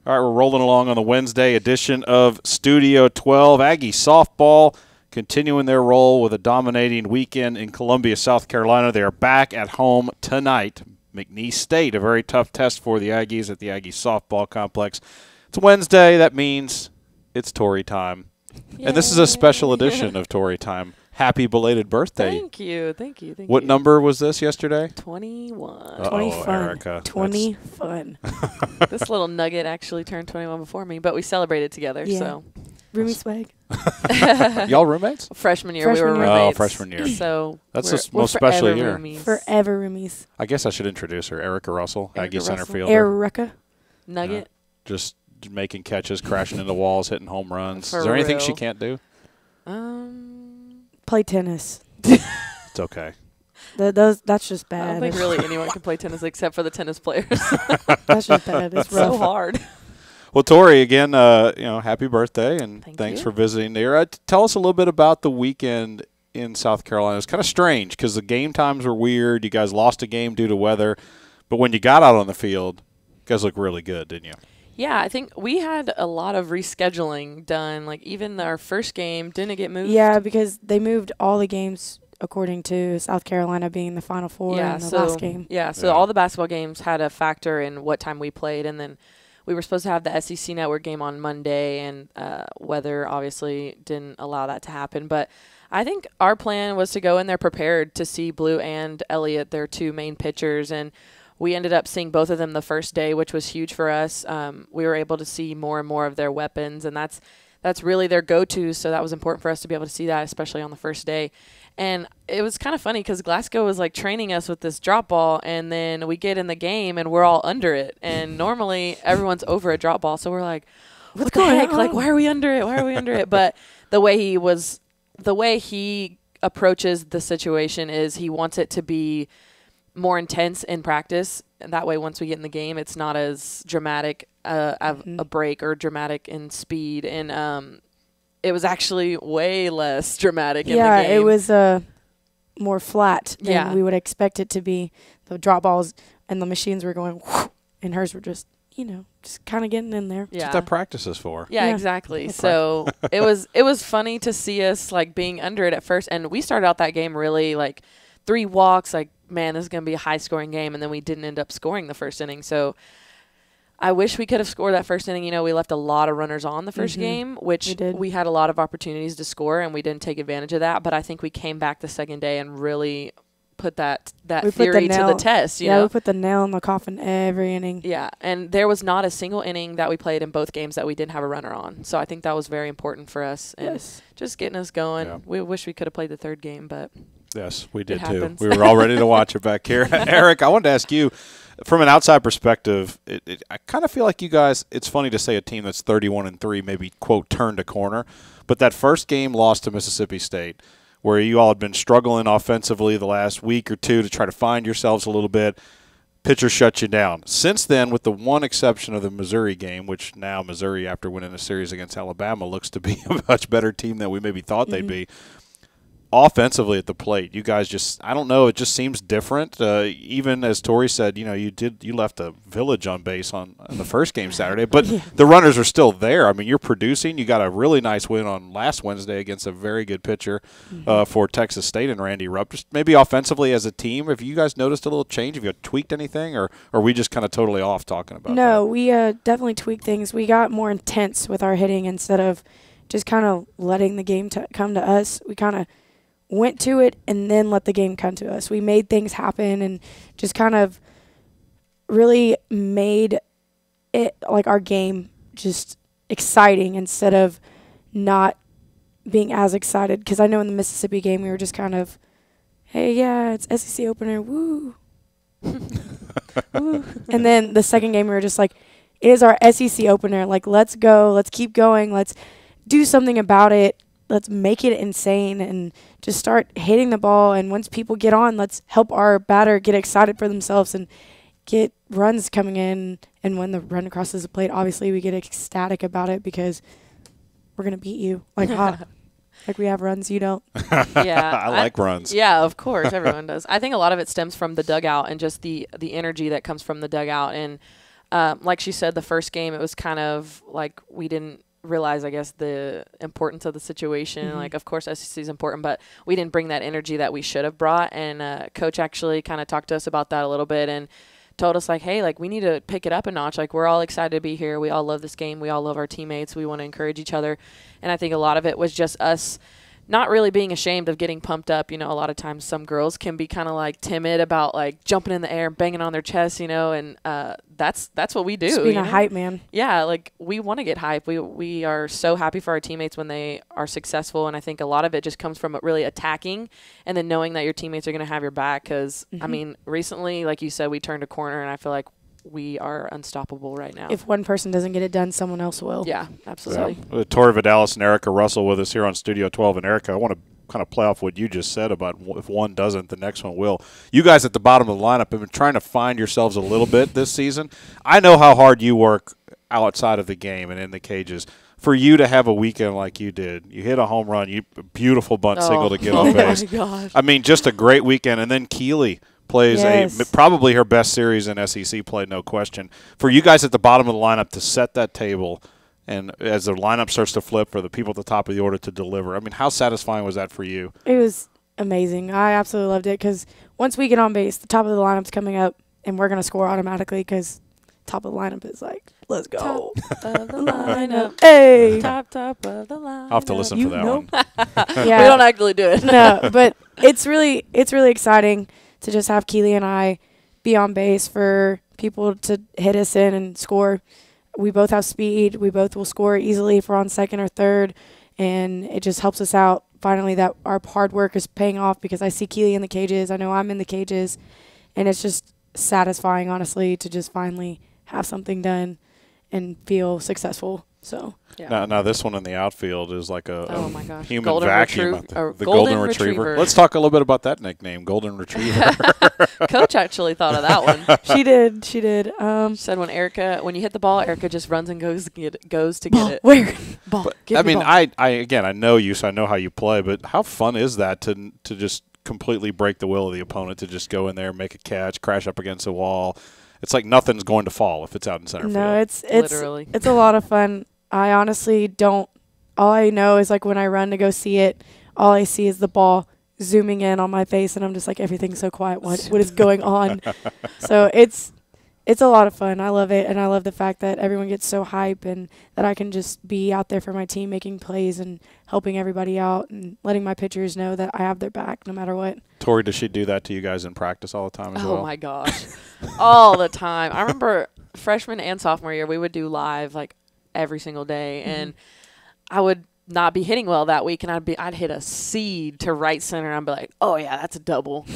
All right, we're rolling along on the Wednesday edition of Studio 12. Aggie softball continuing their role with a dominating weekend in Columbia, South Carolina. They are back at home tonight. McNeese State, a very tough test for the Aggies at the Aggie softball complex. It's Wednesday. That means it's Tori time. Yay. And this is a special edition of Tori time. Happy belated birthday. Thank you. What number was this yesterday? 21. 20 fun. Erica. 20 fun. This little nugget actually turned 21 before me, but we celebrated together. Yeah. So Roomie swag. Y'all roommates? Freshman year we were roommates. Oh, freshman year. So that's the most special year. Roomies. Forever roomies. I guess I should introduce her. Erica Russell, Aggie center fielder. Erica. Nugget. Just making catches, crashing into walls, hitting home runs. For Is there anything real. she can't do? Play tennis. It's okay. That's just I bad. don't think really anyone can play tennis except for the tennis players. That's just bad. It's rough. So hard. Well, Tori, again, happy birthday, and thanks for visiting there. Tell us a little bit about the weekend in South Carolina. It's kind of strange because the game times were weird. You guys lost a game due to weather, but when you got out on the field, you guys looked really good, didn't you? Yeah, I think we had a lot of rescheduling done. Like, even our first game didn't get moved. Yeah, because they moved all the games according to South Carolina being the Final Four in the last game. Yeah, so all the basketball games had a factor in what time we played. And then we were supposed to have the SEC Network game on Monday, and weather obviously didn't allow that to happen. But I think our plan was to go in there prepared to see Blue and Elliott, their two main pitchers, and we ended up seeing both of them the first day, which was huge for us. We were able to see more and more of their weapons, and that's really their go-tos, so that was important for us to be able to see that, especially on the first day. And it was kind of funny because Glasgow was, like, training us with this drop ball, and then we get in the game, and we're all under it. And normally everyone's over a drop ball, so we're like, what the heck? Like, why are we under it? Why are we under it? But the way he approaches the situation is he wants it to be more intense in practice, and that way once we get in the game it's not as dramatic a break or dramatic in speed, and it was actually way less dramatic in the game. Yeah, it was more flat than we would expect it to be. The drop balls and the machines were going whoosh, and hers were just just kind of getting in there. That's what that practice is for. Yeah, exactly. So it was funny to see us, like, being under it at first, and we started out that game really, like, 3 walks, like, man, this is going to be a high-scoring game, and then we didn't end up scoring the first inning. So I wish we could have scored that first inning. We left a lot of runners on the first game, which we had a lot of opportunities to score, and we didn't take advantage of that. But I think we came back the second day and really put that theory to the test. You know? We put the nail in the coffin every inning. Yeah, and there was not a single inning that we played in both games that we didn't have a runner on. So I think that was very important for us, and just getting us going. Yeah. We wish we could have played the third game, but yes, we did too. We were all ready to watch it back here. Eric, I wanted to ask you, from an outside perspective, I kind of feel like you guys, it's funny to say a team that's 31-3 maybe, quote, turned a corner, but that first game lost to Mississippi State, where you all had been struggling offensively the last week or two to try to find yourselves a little bit. Pitcher shut you down. Since then, with the one exception of the Missouri game, which now Missouri, after winning a series against Alabama, looks to be a much better team than we maybe thought they'd be. Offensively at the plate, you guys just, I don't know, it just seems different. Even as Tori said, you left a village on base on the first game Saturday, but the runners are still there. I mean, you're producing. You got a really nice win on last Wednesday against a very good pitcher for Texas State and Randy Rupp. Just maybe offensively as a team, have you guys noticed a little change? Have you tweaked anything, or are we just kind of totally off talking about that? No, we definitely tweaked things. We got more intense with our hitting instead of just kind of letting the game come to us. We kind of went to it and then let the game come to us. We made things happen and just kind of really made it, like, our game just exciting instead of not being as excited. Because I know in the Mississippi game we were just kind of, hey, yeah, it's SEC opener, woo. Woo. And then the second game we were just like, it is our SEC opener. Like, let's go. Let's keep going. Let's do something about it. Let's make it insane and just start hitting the ball. And once people get on, let's help our batter get excited for themselves and get runs coming in. And when the run crosses the plate, obviously we get ecstatic about it because we're going to beat you. Like, like we have runs, you don't. Yeah. I like runs. Yeah, of course. Everyone does. I think a lot of it stems from the dugout and just the energy that comes from the dugout. And like she said, the first game, it was kind of like we didn't realize, I guess, the importance of the situation. Mm-hmm. Like, of course, SEC is important, but we didn't bring that energy that we should have brought. And Coach actually kind of talked to us about that a little bit and told us, like, hey, like, we need to pick it up a notch. Like, we're all excited to be here. We all love this game. We all love our teammates. We want to encourage each other. And I think a lot of it was just us not really being ashamed of getting pumped up. You know, a lot of times some girls can be kind of like timid about like jumping in the air and banging on their chest, you know, and that's what we do. Just being a hype man. Yeah, like we want to get hype. We are so happy for our teammates when they are successful, and I think a lot of it just comes from really attacking and then knowing that your teammates are going to have your back because, I mean, recently, like you said, we turned a corner, and I feel like we are unstoppable right now. If one person doesn't get it done, someone else will. Yeah, absolutely. Yeah. Tori Vidales and Erica Russell with us here on Studio 12. And Erica, I want to kind of play off what you just said about if one doesn't, the next one will. You guys at the bottom of the lineup have been trying to find yourselves a little bit this season. I know how hard you work outside of the game and in the cages. For you to have a weekend like you did, you hit a home run, beautiful bunt single to get on base. Oh, my gosh. I mean, just a great weekend. And then Keeley plays probably her best series in SEC play, no question. For you guys at the bottom of the lineup to set that table and as the lineup starts to flip for the people at the top of the order to deliver, I mean, how satisfying was that for you? It was amazing. I absolutely loved it because once we get on base, the top of the lineup's coming up, and we're going to score automatically because top of the lineup is like, let's go. Top of the lineup. Hey. Top of the lineup. I'll have to listen for that one. Yeah. We don't actually do it. No, but it's really exciting to just have Keeley and I be on base for people to hit us in and score. We both have speed. We both will score easily if we're on second or third, and it just helps us out finally that our hard work is paying off because I see Keeley in the cages. I know I'm in the cages, and it's just satisfying, honestly, to just finally have something done and feel successful. So yeah. Now this one in the outfield is like a human golden vacuum. The golden retriever. Let's talk a little bit about that nickname, Golden Retriever. Coach actually thought of that one. She did. She said when you hit the ball, Erica just runs and goes to get it. Where? Ball. I mean, I know you, so I know how you play, but how fun is that to just completely break the will of the opponent, to just go in there, make a catch, crash up against a wall? It's like nothing's going to fall if it's out in center field. No, it's literally. It's a lot of fun. I honestly don't. All I know is like when I run to go see it, all I see is the ball zooming in on my face, and I'm just like, everything's so quiet. What is going on? So it's a lot of fun. I love it, and I love the fact that everyone gets so hype and that I can just be out there for my team making plays and helping everybody out and letting my pitchers know that I have their back no matter what. Tori, does she do that to you guys in practice all the time as well? Oh, my gosh. All the time. I remember freshman and sophomore year, we would do live like every single day, and I would not be hitting well that week, and I'd hit a seed to right center, and I'd be like, oh yeah, that's a double.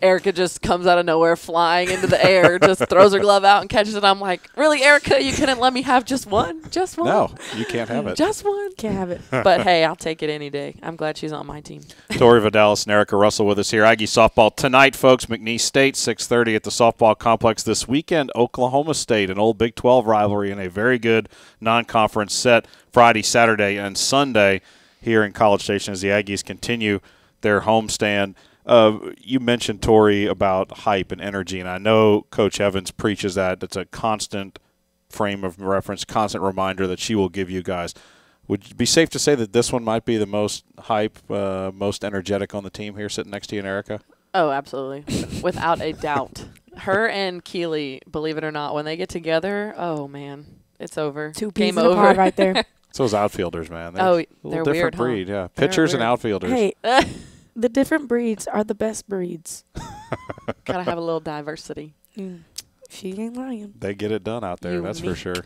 Erica just comes out of nowhere flying into the air, just throws her glove out and catches it. I'm like, really, Erica, you couldn't let me have just one? Just one? No, you can't have it. Just one? Can't have it. But hey, I'll take it any day. I'm glad she's on my team. Tori Vidales and Erica Russell with us here. Aggie softball tonight, folks. McNeese State, 6:30 at the softball complex this weekend. Oklahoma State, an old Big 12 rivalry, and a very good non-conference set Friday, Saturday, and Sunday here in College Station as the Aggies continue their homestand. You mentioned, Tori, about hype and energy, and I know Coach Evans preaches that. It's a constant frame of reference, constant reminder that she will give you guys. Would it be safe to say that this one might be the most hype, most energetic on the team here sitting next to you and Erica? Oh, absolutely. Without a doubt. Her and Keeley, believe it or not, when they get together, oh, man, it's over. Two peas Game in a over. pod right there. It's those outfielders, man. They're a little different weird, breed, huh? yeah. Pitchers and outfielders. Hey, the different breeds are the best breeds. Gotta have a little diversity. She ain't lying. They get it done out there, that's for Unique. sure.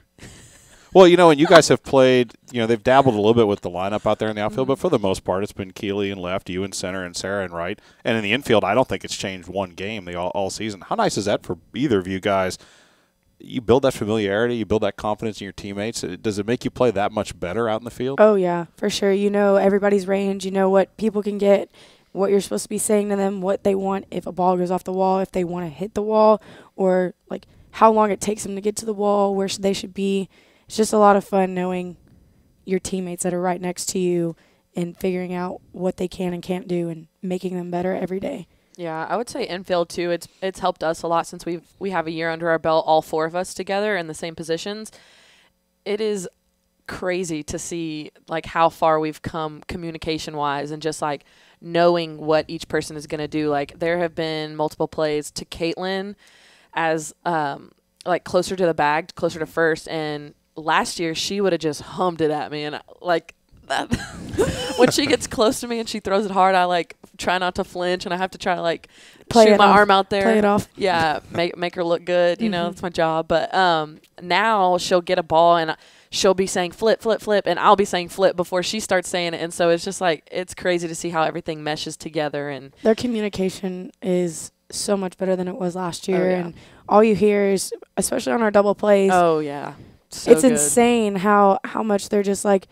Well, and you guys have played, they've dabbled a little bit with the lineup out there in the outfield, but for the most part, it's been Keeley and left, you in center, and Sarah in right. And in the infield, I don't think it's changed one game all season. How nice is that for either of you guys? You build that familiarity, you build that confidence in your teammates. Does it make you play that much better out in the field? Oh, yeah, for sure. You know everybody's range. You know what people can get, what you're supposed to be saying to them, what they want if a ball goes off the wall, if they want to hit the wall, or like how long it takes them to get to the wall, where they should be. It's just a lot of fun knowing your teammates that are right next to you and figuring out what they can and can't do and making them better every day. Yeah, I would say infield too. It's helped us a lot since we have a year under our belt, all 4 of us together in the same positions. It is crazy to see like how far we've come communication wise and just like knowing what each person is going to do. Like there have been multiple plays to Caitlin as like closer to the bag, closer to first, and last year she would have just hummed it at me, and like that when she gets close to me and she throws it hard, I like try not to flinch, and I have to try to like shoot my arm out there, play it off. Yeah, make her look good. You know, that's my job. But now she'll get a ball and she'll be saying flip, flip, flip, and I'll be saying flip before she starts saying it. And so it's just like it's crazy to see how everything meshes together. And their communication is so much better than it was last year. Oh, yeah. And all you hear is, especially on our double plays, oh yeah, so it's good. insane how much they're just like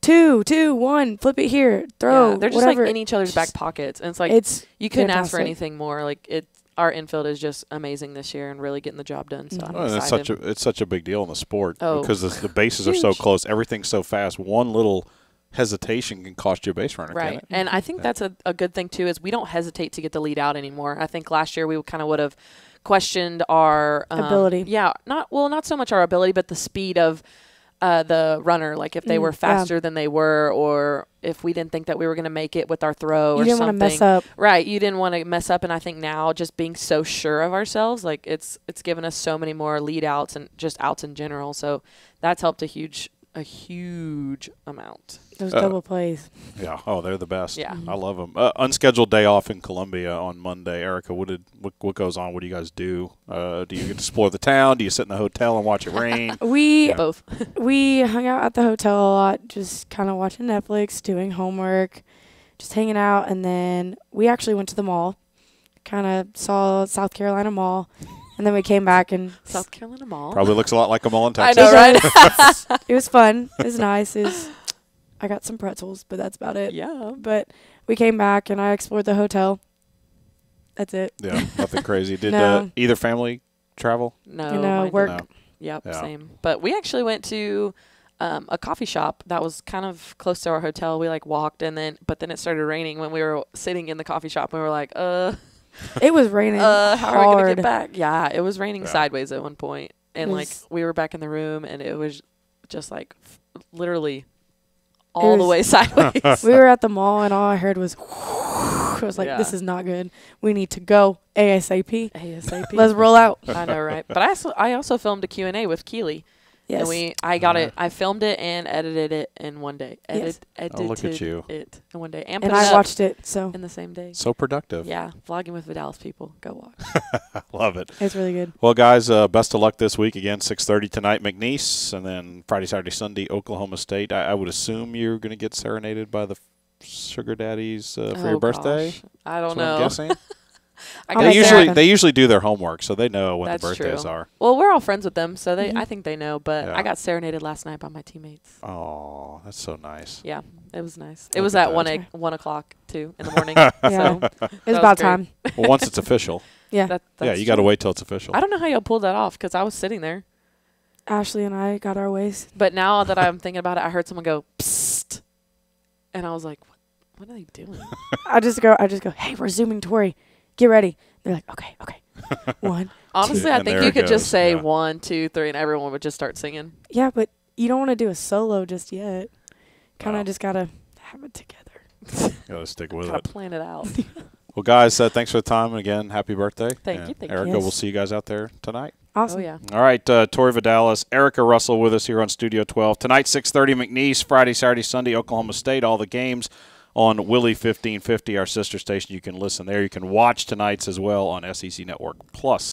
2, 2, 1, flip it here, throw. Yeah, they're just whatever. like in each other's back pockets, and it's like you couldn't ask for anything more. Like our infield is just amazing this year and really getting the job done. So I'm excited. It's such a big deal in the sport because the bases Huge. are so close. Everything's so fast. One little hesitation can cost you a base runner. Right. And I think that's a good thing too, is we don't hesitate to get the lead out anymore. I think last year we kind of would have questioned our ability. Yeah, not so much our ability, but the speed of the runner, like if they were faster than they were, or if we didn't think that we were going to make it with our throw or something. You didn't want to mess up. Right. You didn't want to mess up. And I think now just being so sure of ourselves, like it's given us so many more lead outs and just outs in general. So that's helped a huge amount. Those double plays. Yeah. Oh, they're the best. Yeah. I love them. Unscheduled day off in Columbia on Monday. Erica, what goes on? What do you guys do? Do you get to explore the town? Do you sit in the hotel and watch it rain? Both. We hung out at the hotel a lot, just kind of watching Netflix, doing homework, just hanging out. And then we actually went to the mall, kind of saw South Carolina Mall. And then we came back and South Carolina Mall. Probably looks a lot like a mall in Texas. I know, right? It was fun. It was nice. I got some pretzels, but that's about it. Yeah. But we came back and I explored the hotel. That's it. Yeah, nothing crazy. Did No. either family travel? No. Work. No. Yep, Yeah. same. But we actually went to a coffee shop that was kind of close to our hotel. We like walked but then it started raining when we were sitting in the coffee shop, and we were like, It was raining how hard. are we going to get back? Yeah, it was raining sideways at one point. And like we were back in the room and it was just like literally all the way sideways. We were at the mall and all I heard was I was like, this is not good. We need to go ASAP. Let's roll out. I know, right? But I also filmed a Q&A with Keely. Yes. And I got it. I filmed it and edited it in one day. Yes. Edited look at you. it in one day. And I watched it in the same day. So productive. Yeah. Vlogging with Vidales people. Go watch. Love it. It's really good. Well, guys, best of luck this week. Again, 6:30 tonight, McNeese, and then Friday, Saturday, Sunday, Oklahoma State. I would assume you're going to get serenaded by the sugar daddies for your birthday. Gosh. I don't That's know. what I'm guessing. They usually do their homework, so they know when the birthdays are. Well, we're all friends with them, so I think they know. But I got serenaded last night by my teammates. Oh, that's so nice. Yeah, it was nice. It was at 1 o'clock too in the morning. Yeah, so it was about time. Well, once it's official. Yeah, you got to wait till it's official. I don't know how y'all pulled that off because I was sitting there. Ashley and I got our ways. But now that I'm thinking about it, I heard someone go psst, and I was like, "What are they doing?" I just go. Hey, we're zooming, Tori. Get ready. They're like, okay. 1. Honestly, I think you could just say 1, 2, 3, and everyone would just start singing. Yeah, but you don't want to do a solo just yet. Kind of just gotta have it together. Gotta stick with Gotta it. plan it out. Well, guys, thanks for the time, and again, happy birthday. Thank you. Erica, we'll see you guys out there tonight. Awesome. Oh, yeah. All right, Tori Vidales, Erica Russell with us here on Studio 12. Tonight, 6:30 McNeese, Friday, Saturday, Sunday, Oklahoma State. All the games on Willie 1550, our sister station. You can listen there. You can watch tonight's as well on SEC Network Plus.